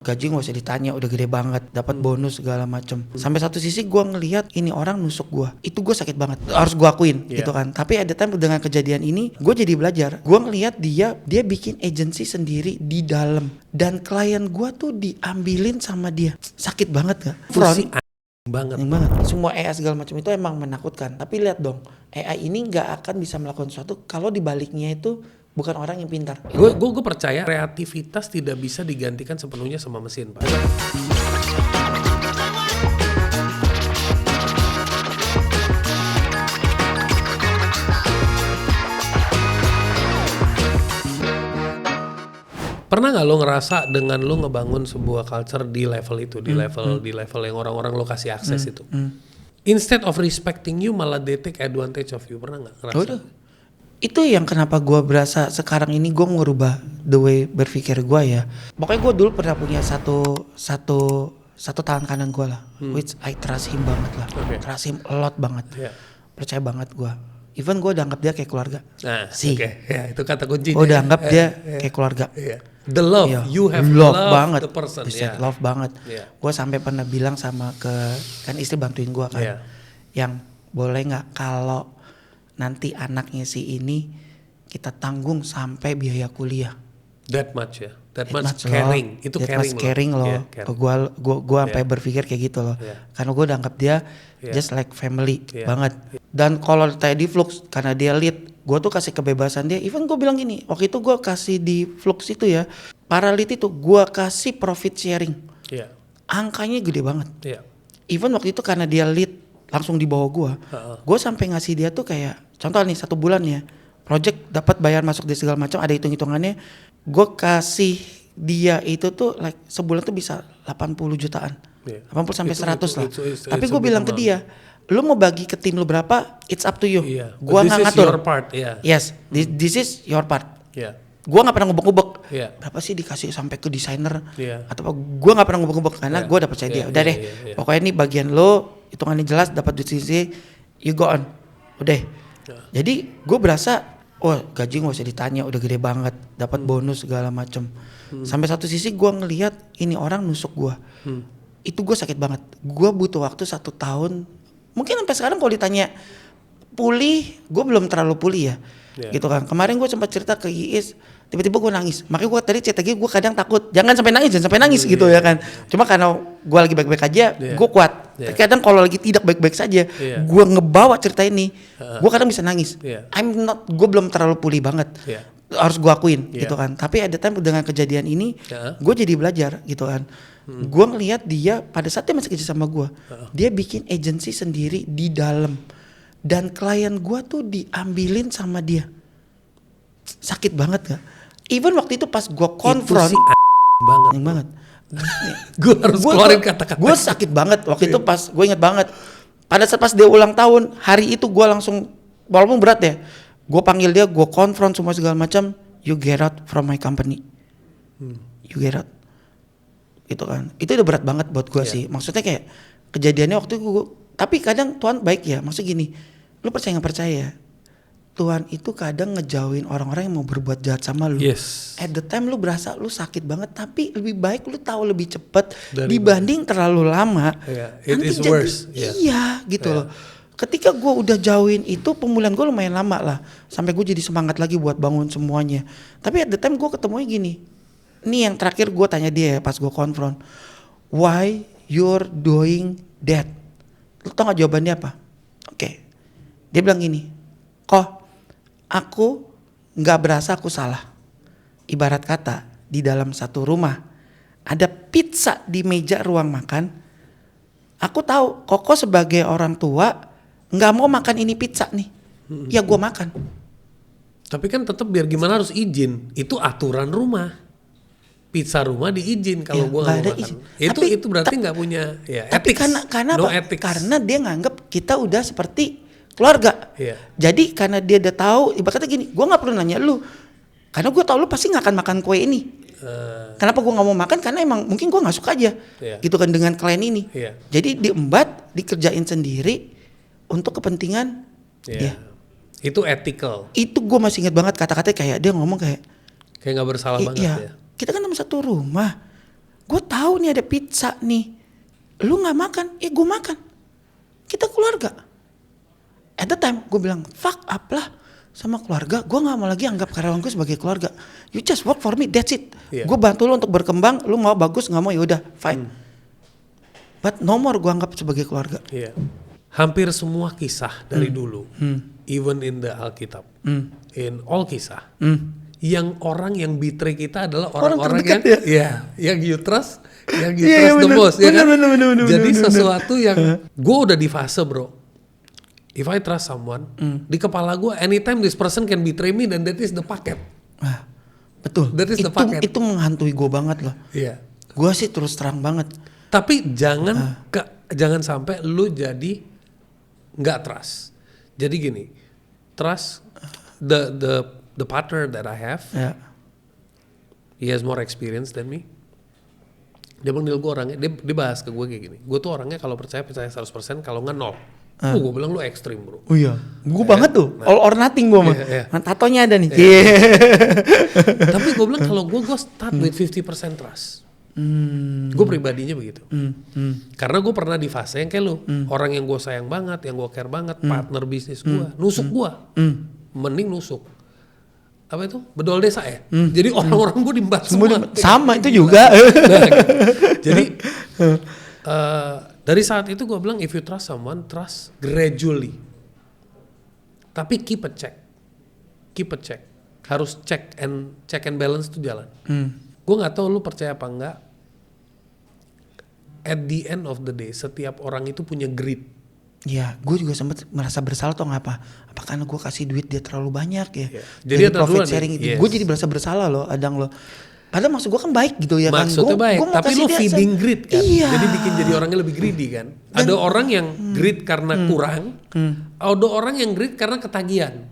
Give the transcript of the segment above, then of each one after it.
Gaji nggak usah ditanya, udah gede banget, dapat bonus segala macem. Sampai satu sisi gue ngelihat ini orang nusuk gue, itu gue sakit banget, harus gue akuin gitu kan. Tapi ada time dengan kejadian ini, gue jadi belajar. Gue ngelihat dia bikin agensi sendiri di dalam, dan klien gue tuh diambilin sama dia. Sakit banget gak? Front banget. Semua AI segala macam itu emang menakutkan. Tapi lihat dong, AI ini nggak akan bisa melakukan sesuatu kalau dibaliknya itu bukan orang yang pintar. Gue percaya kreativitas tidak bisa digantikan sepenuhnya sama mesin, Pak. Pernah nggak lo ngerasa dengan lo ngebangun sebuah culture di level itu, di level yang orang-orang lo kasih akses itu, instead of respecting you malah they take advantage of you, pernah nggak ngerasa? Udah. Itu yang kenapa gue berasa sekarang ini gue merubah the way berpikir gue ya. Pokoknya gue dulu pernah punya satu tangan kanan gue lah, which I trust him banget lah, trust him a lot banget, percaya banget gue. Even gue udah anggap dia kayak keluarga. Nah, ya, itu kata kunci. Gue udah anggap dia kayak keluarga. The love, you have love banget, the person. Love banget. Gue sampai pernah bilang sama kan istri bantuin gue kan, yang boleh nggak kalau nanti anaknya si ini kita tanggung sampai biaya kuliah. That much ya, that much caring. Itu caring loh. Gue sampai berpikir kayak gitu loh. Karena gue udah anggap dia just like family banget. Dan kalau tadi di Flux, karena dia lead, gue tuh kasih kebebasan dia. Even gue bilang gini, waktu itu gue kasih di Flux itu ya, para lead itu gue kasih profit sharing. Angkanya gede banget. Even waktu itu karena dia lead langsung di bawah gue sampai ngasih dia tuh kayak contoh nih 1 bulan ya, project dapat bayar masuk di segala macam, ada hitung-hitungannya. Gue kasih dia itu tuh like sebulan tuh bisa 80 jutaan, 80 sampai 100 lah. Tapi gue bilang ke dia, lu mau bagi ke tim lu berapa, it's up to you. Gue nggak ngatur. Your part, Yes, this is your part. Gue nggak pernah ngubek-ngubek. Berapa sih dikasih sampai ke desainer? Atau gue nggak pernah ngubek-ngubek karena gue udah percaya dia. Udah deh, pokoknya ini bagian lo, hitungannya jelas, dapat duit sisi, you go on. Udah. Jadi gue berasa, gaji nggak usah ditanya, udah gede banget, dapat bonus segala macem. Sampai satu sisi gue ngelihat ini orang nusuk gue. Itu gue sakit banget. Gue butuh waktu 1 tahun. Mungkin sampai sekarang kalau ditanya pulih, gue belum terlalu pulih ya. Gitu kan. Kemarin gue sempat cerita ke Iis, tiba-tiba gue nangis. Makanya gue tadi cerita gue kadang takut, jangan sampai nangis gitu ya kan. Cuma karena gue lagi baik-baik aja, gue kuat. Kadang kalau lagi tidak baik-baik saja, gue ngebawa cerita ini, gue kadang bisa nangis. Gue belum terlalu pulih banget. Harus gue akuin gitu kan. Tapi ada time dengan kejadian ini, gue jadi belajar gitu kan. Gue ngelihat dia pada saat dia masih kerja sama gue, dia bikin agensi sendiri di dalam, dan klien gue tuh diambilin sama dia. Sakit banget gak? Even waktu itu pas gue konfront, banget. Gue harus keluarin kata-kata. Gue sakit banget waktu itu pas, gue inget banget. Pada saat pas dia ulang tahun, hari itu gue langsung, walaupun berat ya, gue panggil dia, gue konfront semua segala macam. You get out from my company. You get out. Itu kan, itu udah berat banget buat gue sih. Maksudnya kayak kejadiannya waktu itu gue, tapi kadang Tuhan baik ya. Maksudnya gini, lu percaya nggak percaya? Tuhan itu kadang ngejauhin orang-orang yang mau berbuat jahat sama lu. At the time lu berasa lu sakit banget, tapi lebih baik lu tahu lebih cepat dibanding terlalu lama. It is worse. Iya gitu loh. Ketika gue udah jauhin itu, pemulihan gue lumayan lama lah, sampai gue jadi semangat lagi buat bangun semuanya. Tapi at the time gue ketemunya gini. Ini yang terakhir gue tanya dia ya pas gue konfront, why you're doing that? Lu tau gak jawabannya apa? Oke. Dia bilang gini, kok aku gak berasa aku salah. Ibarat kata di dalam satu rumah ada pizza di meja ruang makan. Aku tahu Koko sebagai orang tua gak mau makan ini pizza nih. Ya gue makan. Tapi kan tetap biar gimana harus izin. Itu aturan rumah. Pizza rumah diizin kalau gue nggak mau makan. Itu berarti nggak punya tapi ethics. Karena dia nganggap kita udah seperti keluarga. Jadi karena dia udah tahu, ibaratnya gini, gue nggak perlu nanya lu, karena gue tahu lu pasti nggak akan makan kue ini. Kenapa gue nggak mau makan? Karena emang mungkin gue nggak suka aja, gitu kan dengan klien ini. Jadi diembat, dikerjain sendiri untuk kepentingan dia. Itu ethical. Itu gue masih ingat banget kata-katanya, kayak dia ngomong kayak nggak bersalah banget ya. Kita kan sama satu rumah. gue tahu nih ada pizza nih, lu nggak makan, gue makan, kita keluarga. At the time gue bilang fuck up lah sama keluarga, gue nggak mau lagi anggap karyawan gue sebagai keluarga. You just work for me, that's it. Gue bantu lu untuk berkembang, lu mau bagus, nggak mau yaudah fine. But no more gue anggap sebagai keluarga. Hampir semua kisah dari dulu, even in the Alkitab, in all kisah, yang orang yang betray kita adalah orang-orang yang you trust, yang you trust the most, ya kan? Jadi sesuatu yang gue udah di fase bro. If I trust someone, di kepala gue anytime this person can betray me, then that is the packet. Betul. That is the packet. Itu menghantui gue banget loh. Gue sih terus terang banget. Tapi jangan sampai lu jadi nggak trust. Jadi gini, trust the partner that I have. He has more experience than me. Dia manggil gue orangnya, dia bahas ke gue kayak gini. Gue tuh orangnya kalau percaya 100%, kalau nggak 0. Gue bilang lu ekstrim bro. Oh iya, gue banget tuh, all or nothing gue mah. Tatonya ada nih. Tapi gue bilang kalau gue start with 50% trust. Gue pribadinya begitu. Karena gue pernah di fase yang kayak lu, orang yang gue sayang banget, yang gue care banget, partner bisnis gue, nusuk gue, mending nusuk. Apa itu? Bedol desa ya. Jadi orang-orang gue dimbat semua. Sama itu juga. Jadi dari saat itu gue bilang if you trust someone, trust gradually. Tapi keep a check. Harus check and balance tuh jalan. Gue nggak tahu lu percaya apa enggak. At the end of the day, setiap orang itu punya greed. Iya, gue juga sempat merasa bersalah tuh ngapa? Apa karena gue kasih duit dia terlalu banyak ya? Jadi profit sharing itu, gue jadi berasa bersalah loh, Adang loh. Padahal maksud gue kan baik gitu ya kan. Maksudnya baik, tapi lu feeding greed kan. Jadi bikin jadi orangnya lebih greedy kan. Ada orang yang greed karena kurang, ada orang yang greed karena ketagihan.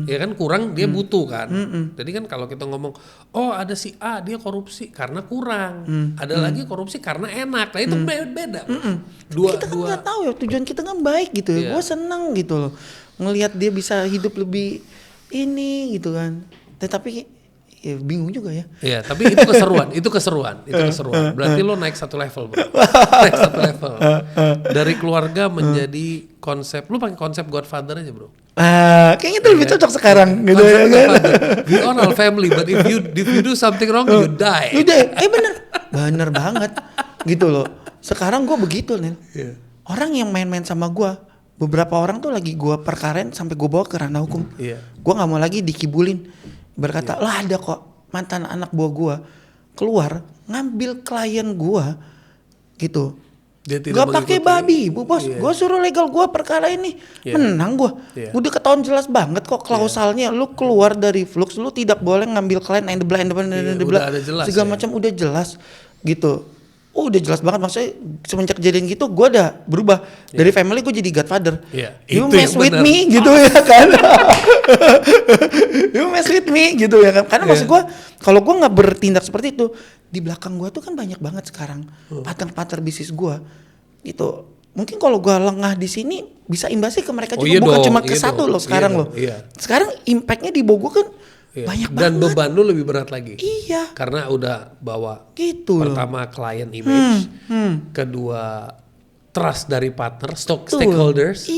Ya kan kurang dia butuh kan. Jadi kan kalau kita ngomong, oh ada si A dia korupsi karena kurang, ada lagi korupsi karena enak. Nah itu beda. Kita kan nggak tahu ya tujuan kita kan baik gitu ya. Gue seneng gitu loh ngelihat dia bisa hidup lebih ini gitu kan. Tetapi ya bingung juga ya. Iya, tapi itu keseruan. Berarti lo naik satu level, bro. Naik satu level. Dari keluarga menjadi konsep, lo pakai konsep Godfather aja, bro. Kayaknya itu lebih cocok sekarang gitu ya kan. We all are family, but if you do something wrong, you die. Bener banget gitu loh. Sekarang gue begitu nih. Orang yang main-main sama gue, beberapa orang tuh lagi gue perkarain sampai gue bawa ke ranah hukum. Gue nggak mau lagi dikibulin. Berkata, lah ada kok mantan anak buah gue keluar ngambil klien gue gitu. Gak pakai babi, bu bos. Gue suruh legal gue perkara ini, menang gue. Udah ketahuan jelas banget kok klausalnya. Lu keluar dari Flux, lu tidak boleh ngambil klien and the segala macam udah jelas gitu. Udah jelas banget, maksudnya semenjak kejadian gitu gue udah berubah dari family gue jadi Godfather. You mess with me gitu ya kan. You mess with me gitu ya kan. Karena maksud gue kalau gue nggak bertindak seperti itu, di belakang gue tuh kan banyak banget sekarang partner bisnis gue gitu. Mungkin kalau gue lengah di sini bisa imbasnya ke mereka juga, bukan cuma ke satu loh sekarang loh. Sekarang impactnya di bawah gue kan banyak banget. Dan beban lu lebih berat lagi. Iya. Karena udah bawa gitu. Pertama client image, kedua trust dari partner, stakeholders.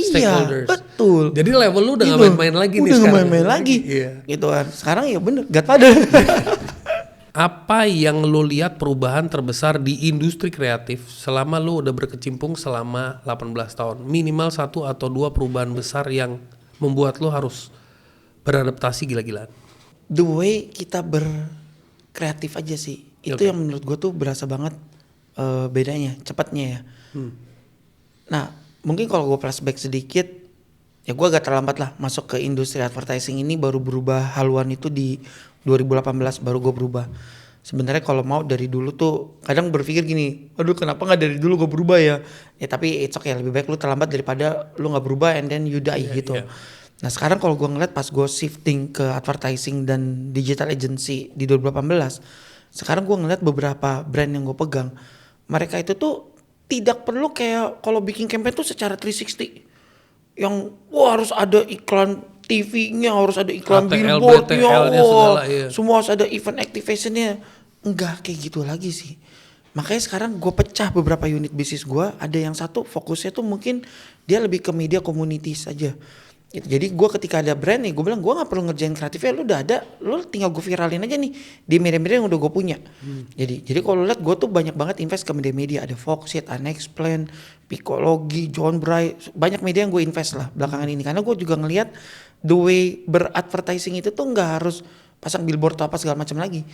Betul. Jadi level lu udah nggak main-main lagi nih sekarang. Udah nggak main-main lagi. Gitu kan. Sekarang ya bener, Godfather. Apa yang lu lihat perubahan terbesar di industri kreatif selama lu udah berkecimpung selama 18 tahun? Minimal 1 atau 2 perubahan besar yang membuat lu harus beradaptasi gila-gilaan. The way kita berkreatif aja sih. Itu yang menurut gue tuh berasa banget bedanya, cepatnya ya. Nah, mungkin kalau gue flashback sedikit, ya gue agak terlambat lah masuk ke industri advertising ini, baru berubah haluan itu di 2018 baru gue berubah. Sebenarnya kalau mau dari dulu tuh kadang berpikir gini, aduh kenapa nggak dari dulu gue berubah ya? Ya tapi it's okay, lebih baik lu terlambat daripada lu nggak berubah and then you die gitu. Nah sekarang kalau gue ngeliat pas gue shifting ke advertising dan digital agency di 2018, sekarang gue ngeliat beberapa brand yang gue pegang, mereka itu tuh tidak perlu kayak kalau bikin campaign tuh secara 360, yang wah harus ada iklan TV-nya, harus ada iklan billboard-nya, semua harus ada event activation-nya. Enggak kayak gitu lagi sih. Makanya sekarang gue pecah beberapa unit bisnis gue. Ada yang satu fokusnya tuh mungkin dia lebih ke media communities aja. Gitu. Jadi gue ketika ada brand nih, gue bilang gue gak perlu ngerjain kreatifnya, lu udah ada, lu tinggal gue viralin aja nih di media-media yang udah gue punya. Jadi kalau lu lihat gue tuh banyak banget invest ke media-media, ada Foxit, Unexplained, Picology, John Bray, banyak media yang gue invest lah belakangan ini. Karena gue juga ngelihat the way beradvertising itu tuh nggak harus pasang billboard atau apa segala macam lagi.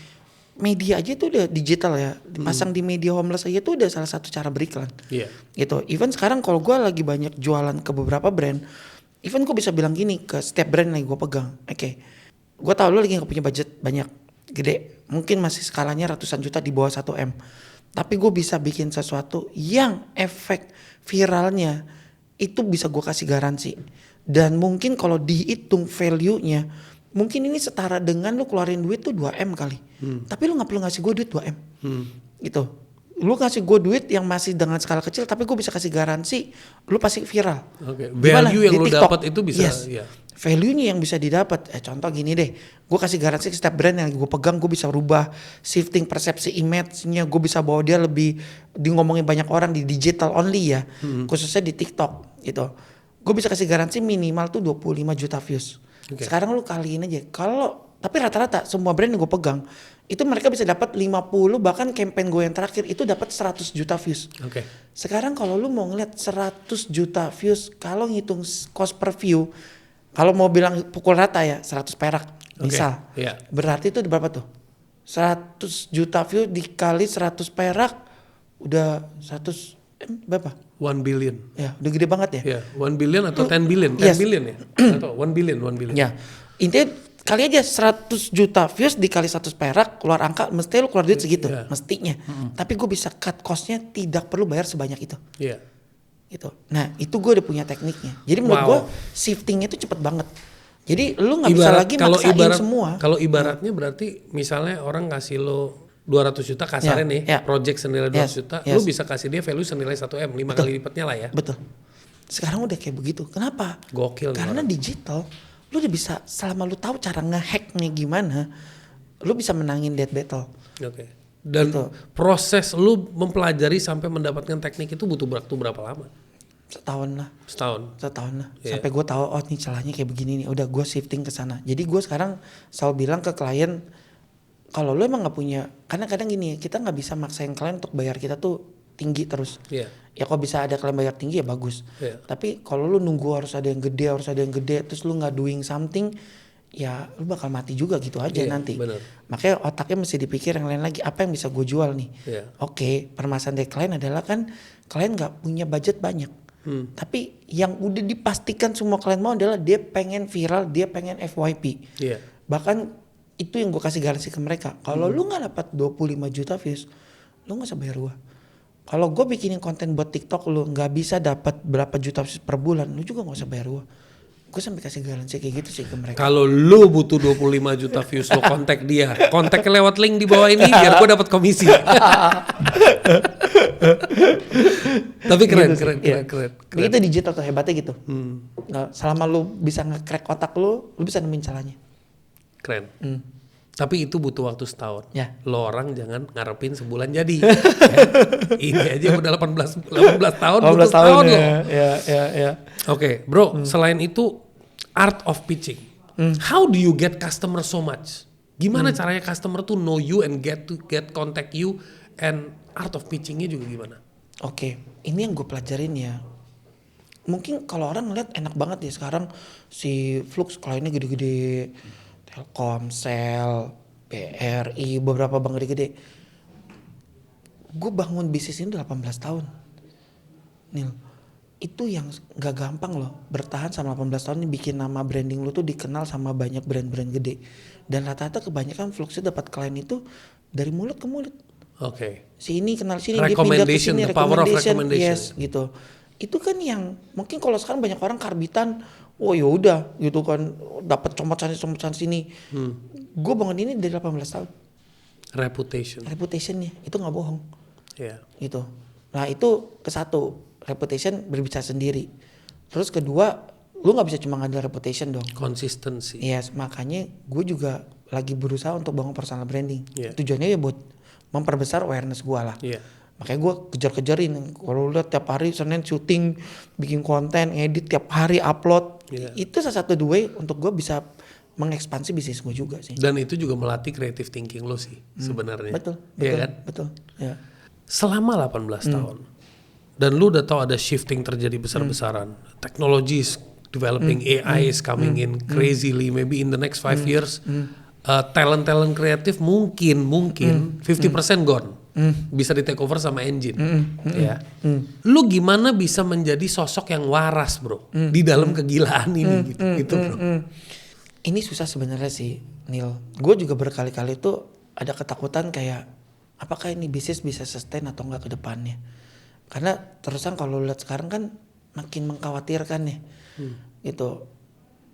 Media aja tuh udah digital ya, pasang di media homeless aja tuh udah salah satu cara beriklan. Gitu. Even sekarang kalau gue lagi banyak jualan ke beberapa brand, even gue bisa bilang gini ke setiap brand yang gue pegang, oke, gue tahu lo lagi gak punya budget banyak, gede, mungkin masih skalanya ratusan juta di bawah 1M, tapi gue bisa bikin sesuatu yang efek viralnya itu bisa gue kasih garansi, dan mungkin kalau dihitung value-nya, mungkin ini setara dengan lo keluarin duit tuh 2M kali, tapi lo gak perlu ngasih gue duit 2M, gitu. Lu kasih gue duit yang masih dengan skala kecil, tapi gue bisa kasih garansi lu pasti viral. Value yang lu dapat itu bisa. Value-nya yang bisa didapat. Contoh gini deh, gue kasih garansi ke setiap brand yang gue pegang, gue bisa rubah shifting persepsi image-nya, gue bisa bawa dia lebih di ngomongin banyak orang di digital only ya, khususnya di TikTok gitu. Gue bisa kasih garansi minimal tuh 25 juta views. Sekarang lu kaliin aja, tapi rata-rata semua brand yang gue pegang itu mereka bisa dapat 50, bahkan campaign gue yang terakhir itu dapat 100 juta views. Sekarang kalau lu mau ngeliat 100 juta views, kalau ngitung cost per view, kalau mau bilang pukul rata ya 100 perak misal. Berarti itu berapa tuh? 100 juta views dikali 100 perak udah 100 berapa? 1 billion. Ya, udah gede banget ya. 1 billion atau 10 billion? 10 billion ya? Atau 1 billion. Ya, intinya kali aja 100 juta views dikali 100 perak, keluar angka, mesti lu keluar duit segitu, mestinya. Tapi gue bisa cut cost-nya, tidak perlu bayar sebanyak itu. Gitu. Nah itu gue udah punya tekniknya. Jadi menurut gue shiftingnya itu cepet banget. Jadi lu gak bisa lagi maksain semua. Kalau ibaratnya berarti misalnya orang kasih lo 200 juta kasarnya nih, project senilai 200 juta, lu bisa kasih dia value senilai 1M, 5 kali lipatnya lah ya. Betul. Sekarang udah kayak begitu. Kenapa? Gokil. Karena digital, lu udah bisa, selama lu tahu cara ngehacknya gimana, lu bisa menangin that battle. Dan gitu. Proses lu mempelajari sampai mendapatkan teknik itu butuh waktu berapa lama? Setahun lah. Setahun lah. Sampai gue tahu oh nih celahnya kayak begini nih, udah gue shifting ke sana. Jadi gue sekarang selalu bilang ke klien, kalau lu emang nggak punya, karena kadang gini, kita nggak bisa maksain klien untuk bayar kita tuh tinggi terus. Ya kalau bisa ada klien bayar tinggi ya bagus. Tapi kalau lu nunggu harus ada yang gede, terus lu nggak doing something, ya lu bakal mati juga gitu aja nanti. Bener. Makanya otaknya mesti dipikir yang lain lagi, apa yang bisa gue jual nih. Oke, permasalahan dari klien adalah kan klien nggak punya budget banyak. Tapi yang udah dipastikan semua klien mau adalah dia pengen viral, dia pengen FYP. Bahkan itu yang gue kasih garansi ke mereka. Kalau lu nggak dapat 25 juta views, lu nggak usah bayar gue. Kalau gue bikinin konten buat TikTok lu nggak bisa dapat berapa juta views per bulan, lu juga nggak usah bayar gue. Gue sampai kasih garansi kayak gitu sih ke mereka. Kalau lu butuh 25 juta views, lu kontak dia. Kontaknya lewat link di bawah ini biar gue dapat komisi. Tapi keren. Begitu digital tuh hebatnya gitu. Nah, selama lu bisa nge-crack otak lu bisa nemuin caranya. Keren. Tapi itu butuh waktu setahun. Lo orang jangan ngarepin sebulan jadi. Ini aja udah 18 tahun butuh setahun lo. Ya. Oke, bro, selain itu art of pitching. How do you get customer so much? Gimana caranya customer tuh know you and get contact you, and art of pitchingnya juga gimana? Oke, ini yang gue pelajarin ya. Mungkin kalau orang ngeliat enak banget ya sekarang si Flux kliennya gede-gede, Telkomsel, BRI, beberapa bank gede-gede. Gue bangun bisnis ini 18 tahun. Nil, itu yang gak gampang loh. Bertahan sama 18 tahun ini bikin nama branding lu tuh dikenal sama banyak brand-brand gede. Dan rata-rata kebanyakan Fluxnya dapat klien itu dari mulut ke mulut. Si ini kenal sini, dia pindah ke sini, recommendation. Yes, gitu. Itu kan yang mungkin kalau sekarang banyak orang karbitan, oh ya udah gitu kan, dapat comot sana sini. Gue bangun ini dari 18 tahun. Reputationnya itu nggak bohong. Gitu. Nah itu ke satu, reputation berbicara sendiri. Terus kedua, lu nggak bisa cuma ngandalin reputation dong. Consistency. Yes, makanya gue juga lagi berusaha untuk bangun personal branding. Tujuannya ya buat memperbesar awareness gue lah. Makanya gue kejar-kejarin. Kalau lihat tiap hari Senin syuting, bikin konten, edit tiap hari upload. Itu salah satu way untuk gue bisa mengekspansi bisnis gue juga sih. Dan itu juga melatih creative thinking lo sih sebenarnya. Betul. Kan? Betul. Ya. Selama 18 tahun. Dan lu udah tahu ada shifting terjadi besar-besaran. Technology is developing, AI is coming in crazily. Maybe in the next 5 years, talent kreatif mungkin 50% gone. Bisa di take over sama engine. Ya. Lu gimana bisa menjadi sosok yang waras, bro, di dalam kegilaan ini gitu, bro. Ini susah sebenarnya sih, Neil. Gue juga berkali-kali tuh ada ketakutan kayak apakah ini bisnis bisa sustain atau enggak ke depannya. Karena terusan kalau lihat sekarang kan makin mengkhawatirkan nih. Gitu.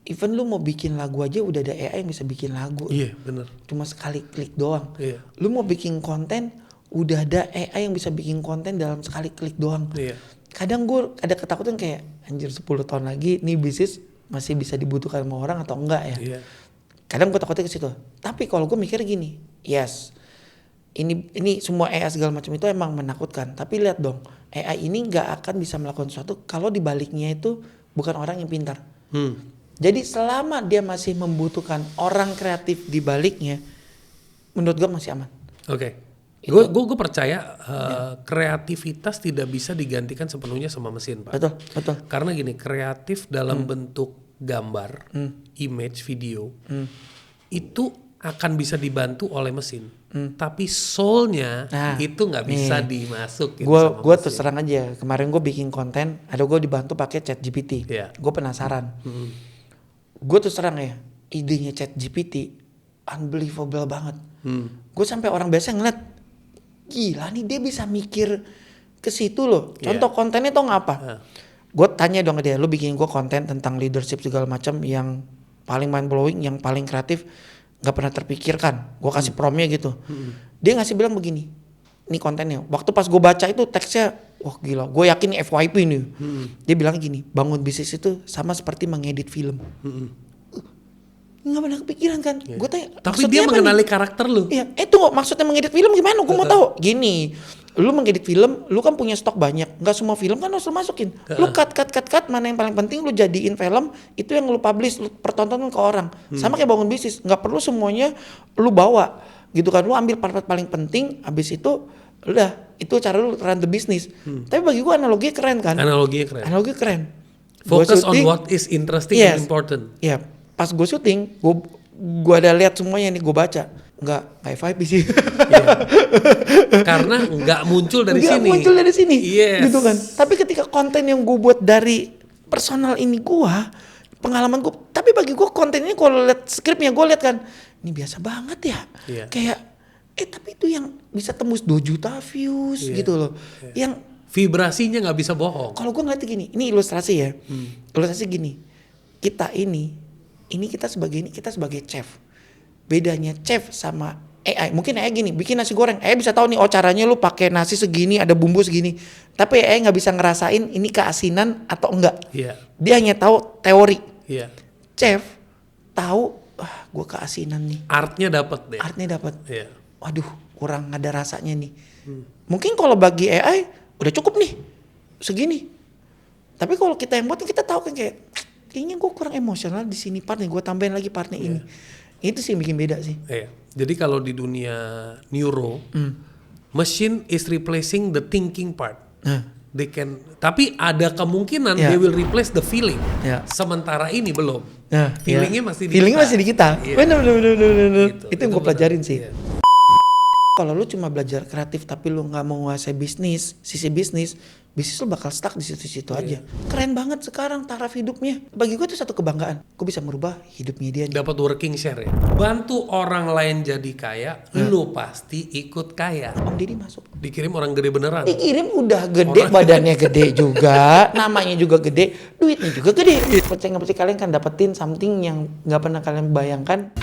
Even lu mau bikin lagu aja udah ada AI yang bisa bikin lagu. Iya, bener. Cuma sekali klik doang. Iya. Lu mau bikin konten udah ada AI yang bisa bikin konten dalam sekali klik doang. Iya. Kadang gue ada ketakutan kayak anjir 10 tahun lagi nih bisnis masih bisa dibutuhkan sama orang atau enggak ya. Iya. Kadang gue takutnya ke situ. Tapi kalau gue mikir gini, yes. Ini semua AI segala macam itu emang menakutkan. Tapi lihat dong, AI ini nggak akan bisa melakukan sesuatu kalau dibaliknya itu bukan orang yang pintar. Jadi selama dia masih membutuhkan orang kreatif di baliknya, menurut gue masih aman. Oke. Gue percaya kreativitas tidak bisa digantikan sepenuhnya sama mesin, Pak. Betul. Karena gini, kreatif dalam bentuk gambar, image, video, itu akan bisa dibantu oleh mesin. Tapi soulnya itu nggak bisa dimasukin. Gue terus terang aja, kemarin gue bikin konten, ada gue dibantu pakai ChatGPT. Gue penasaran. Gue terus terang ya, idenya ChatGPT unbelievable banget. Gue sampai orang biasa ngeliat, gila nih dia bisa mikir ke situ loh. Contoh kontennya tau ngapa? Gue tanya dong ke dia, lu bikin gue konten tentang leadership segala macam yang paling mind blowing, yang paling kreatif, nggak pernah terpikirkan. Gue kasih promnya gitu. Dia ngasih bilang begini, ini kontennya. Waktu pas gue baca itu teksnya, wah gila. Gue yakin ini FYP nih. Dia bilang gini, bangun bisnis itu sama seperti mengedit film. Nggak pernah kepikiran kan? Gue tanya. Tapi dia mengenali karakter lu. Iya. Tunggu, maksudnya mengedit film gimana? Gue mau tahu. Gini, lu mengedit film, lu kan punya stok banyak. Nggak semua film kan harus lu masukin. Lu cut. Mana yang paling penting lu jadiin film, itu yang lu publish, lu pertontonan ke orang. Sama kayak bangun bisnis. Nggak perlu semuanya lu bawa. Gitu kan. Lu ambil part-part paling penting, habis itu udah. Itu cara lu run the business. Tapi bagi gue analoginya keren kan? Analoginya keren. Focus on what is interesting and important. Iya. Pas gue syuting, gue ada lihat semuanya nih, gue baca. Nggak FYP sih. Karena nggak muncul dari sini. Nggak muncul dari sini. Yes. Gitu kan. Tapi ketika konten yang gue buat dari personal ini gue, pengalaman gue. Tapi bagi gue konten ini kalau lihat skripnya gue lihat kan, ini biasa banget ya. Kayak, tapi itu yang bisa tembus 2 juta views gitu loh. Yang vibrasinya nggak bisa bohong. Kalau gue ngeliat gini, ini ilustrasi ya. Ilustrasi gini, kita sebagai chef. Bedanya chef sama AI, mungkin AI gini, bikin nasi goreng, AI bisa tahu nih, oh caranya lu pakai nasi segini, ada bumbu segini. Tapi AI nggak bisa ngerasain ini keasinan atau enggak. Dia hanya tahu teori. Chef tahu, gue keasinan nih. Artnya dapat deh. Waduh, kurang ada rasanya nih. Mungkin kalau bagi AI udah cukup nih, segini. Tapi kalau kita yang buat, kita tahu kan kayak, kayaknya gue kurang emosional di sini partnya, gue tambahin lagi partnya ini. Itu sih yang bikin beda sih. Jadi kalau di dunia neuro, machine is replacing the thinking part. Tapi ada kemungkinan they will replace the feeling. Sementara ini belum. Feelingnya masih di kita. Bener. Gitu. Itu yang gue pelajarin sih. Kalau lu cuma belajar kreatif tapi lu nggak mau menguasai sisi bisnis lu bakal stuck di situ-situ aja. Keren banget sekarang taraf hidupnya. Bagi gue itu satu kebanggaan. Gue bisa merubah hidupnya dia. Dapat working share ya. Bantu orang lain jadi kaya, lu pasti ikut kaya. Om Didi masuk. Dikirim orang gede beneran. Dikirim udah gede, badannya gede juga, namanya juga gede, duitnya juga gede. Percaya nggak percaya kalian kan dapetin something yang nggak pernah kalian bayangkan.